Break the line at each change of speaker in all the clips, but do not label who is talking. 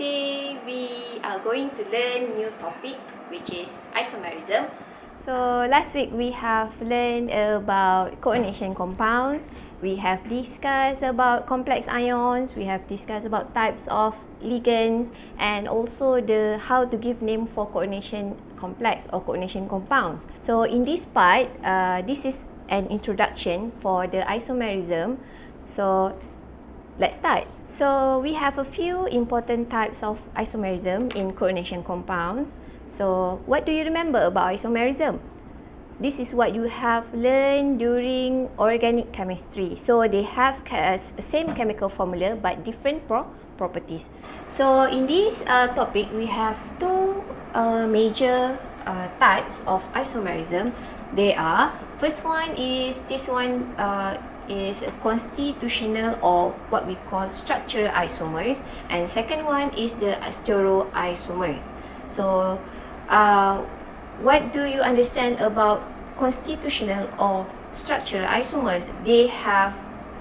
Today we are going to learn new topic which is isomerism.
So last week we have learned about coordination compounds. We have discussed about complex ions. We have discussed about types of ligands and also the how to give name for coordination complex or coordination compounds. So in this part, this is an introduction for the isomerism. So let's start. So we have a few important types of isomerism in coordination compounds. So what do you remember about isomerism? This is what you have learned during organic chemistry. So they have same chemical formula but different properties. So in this topic, we have two major types of isomerism. They are, first one is this one is constitutional or what we call structural isomers, and second one is the stereoisomers. So what do you understand about constitutional or structural isomers? They have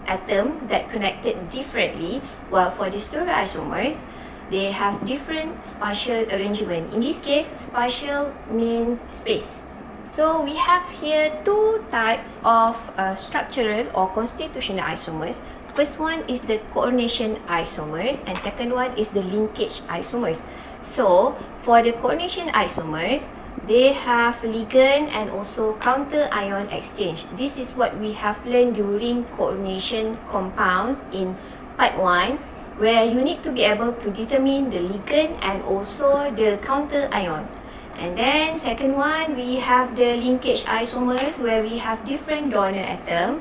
atoms that connected differently, while for the stereoisomers they have different spatial arrangement. In this case, spatial means space. So we have here two types of structural or constitutional isomers. First one is the coordination isomers and second one is the linkage isomers. So for the coordination isomers, they have ligand and also counter ion exchange. This is what we have learned during coordination compounds in part 1, where you need to be able to determine the ligand and also the counter ion. And then second one, we have the linkage isomers where we have different donor atom.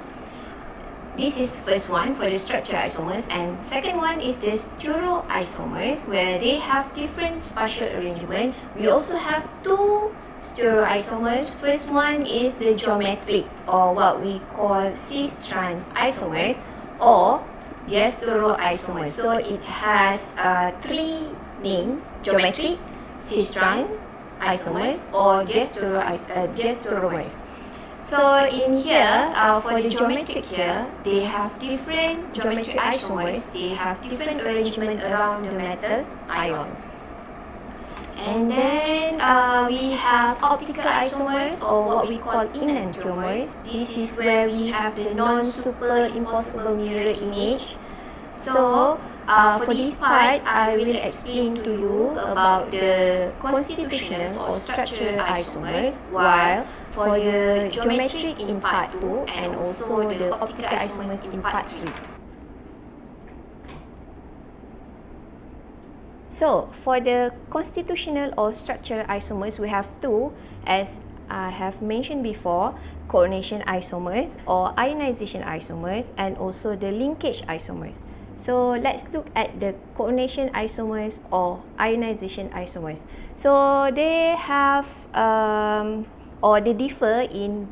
This is first one for the structural isomers, and second one is the stereoisomers where they have different spatial arrangement. We also have two stereoisomers. First one is the geometric or what we call cis-trans isomers or stereoisomers. So it has three names: geometric, cis-trans isomers or diastereomers. So in here, for the geometric here, they have different geometric isomers. They have different arrangement around the metal ion. And then we have optical isomers or what we call enantiomers. This is where we have the non-superimposable mirror image. So for this part, I will explain to you about the constitutional or structural isomers, while for the geometric in part 2 and also the optical isomers in part 3. So for the constitutional or structural isomers, we have two, as I have mentioned before: coordination isomers or ionization isomers and also the linkage isomers. So let's look at the coordination isomers or ionization isomers. So they have or they differ in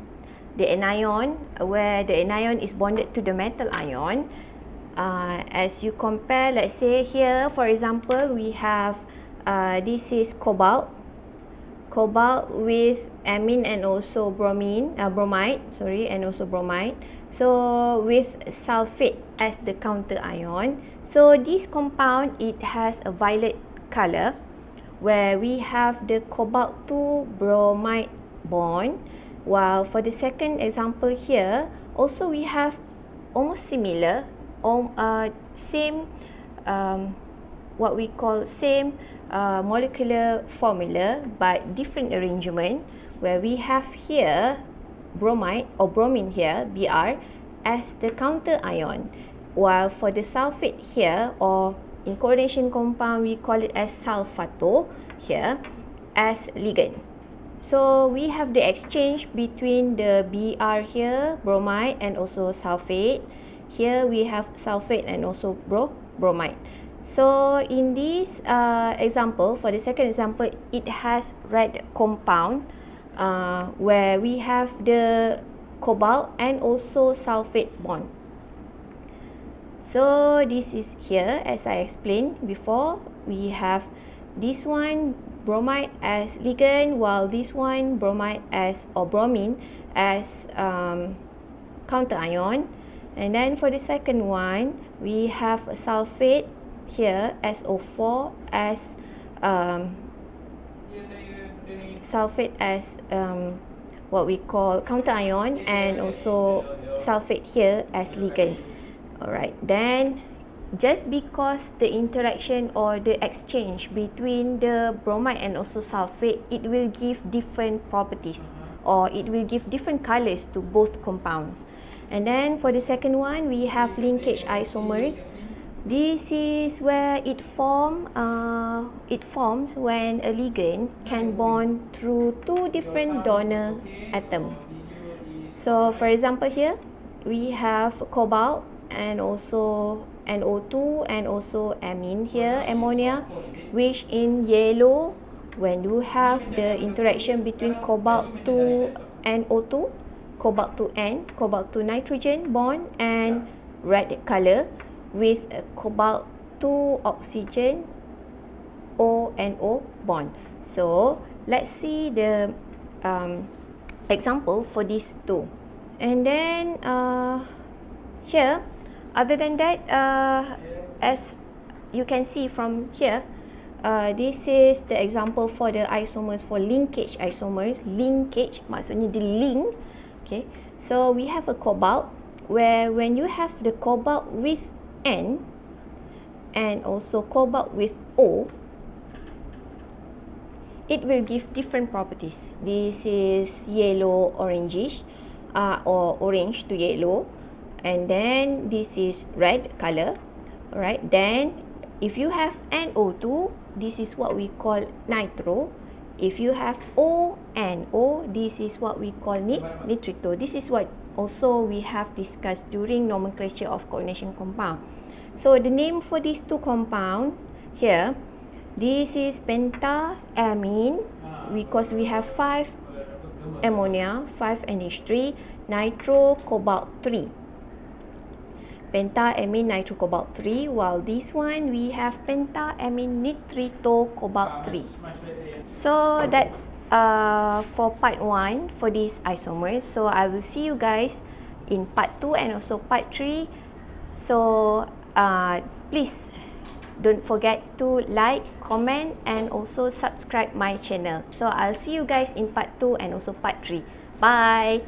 the anion, where the anion is bonded to the metal ion. As you compare, let's say here for example, we have this is cobalt with amine and also bromide, and also bromide. So with sulfate as the counter ion. So this compound, it has a violet color, where we have the cobalt to bromide bond, while for the second example here, also we have almost similar same what we call same molecular formula but different arrangement, where we have here bromide or bromine here, Br, as the counter ion, while for the sulfate here, or in coordination compound we call it as sulfato here, as ligand. So we have the exchange between the Br here, bromide, and also sulfate. Here we have sulfate and also bromide. So in this example, for the second example, it has red compound, where we have the cobalt and also sulfate bond. So this is here, as I explained before, we have this one bromide as ligand, while this one bromine as counter ion. And then for the second one, we have a sulfate here SO4 as sulfate as what we call counter ion, and also sulfate here as ligand. Alright, then just because the interaction or the exchange between the bromide and also sulfate, it will give different properties, or it will give different colors to both compounds. And then for the second one, we have linkage isomers. This is where it forms when a ligand can bond through two different donor atoms. So for example here, we have cobalt and also NO2 and also amine here, ammonia, which in yellow, when you have the interaction between cobalt to NO2, cobalt to N, cobalt to nitrogen bond, and red color with cobalt to oxygen ONO bond. So let's see the example for these two. And then here, other than that, as you can see from here, this is the example for the isomers, for linkage isomers. Linkage maksudnya the link. Okay, so we have a cobalt, where when you have the cobalt with N and also cobalt with O, it will give different properties. This is yellow orangish, or orange to yellow, and then this is red color. Alright, then if you have NO2, this is what we call nitro. If you have ONO, this is what we call nitrito. This is what also we have discussed during nomenclature of coordination compound. So the name for these two compounds here, this is pentamine, because we have 5 ammonia, 5 NH3, nitro cobalt 3. Pentamine nitro cobalt 3, while this one we have pentamine nitrito cobalt 3. So that's for part 1 for these isomers. So I will see you guys in part 2 and also part 3. So please don't forget to like, comment, and also subscribe my channel. So I'll see you guys in part 2 and also part 3. Bye!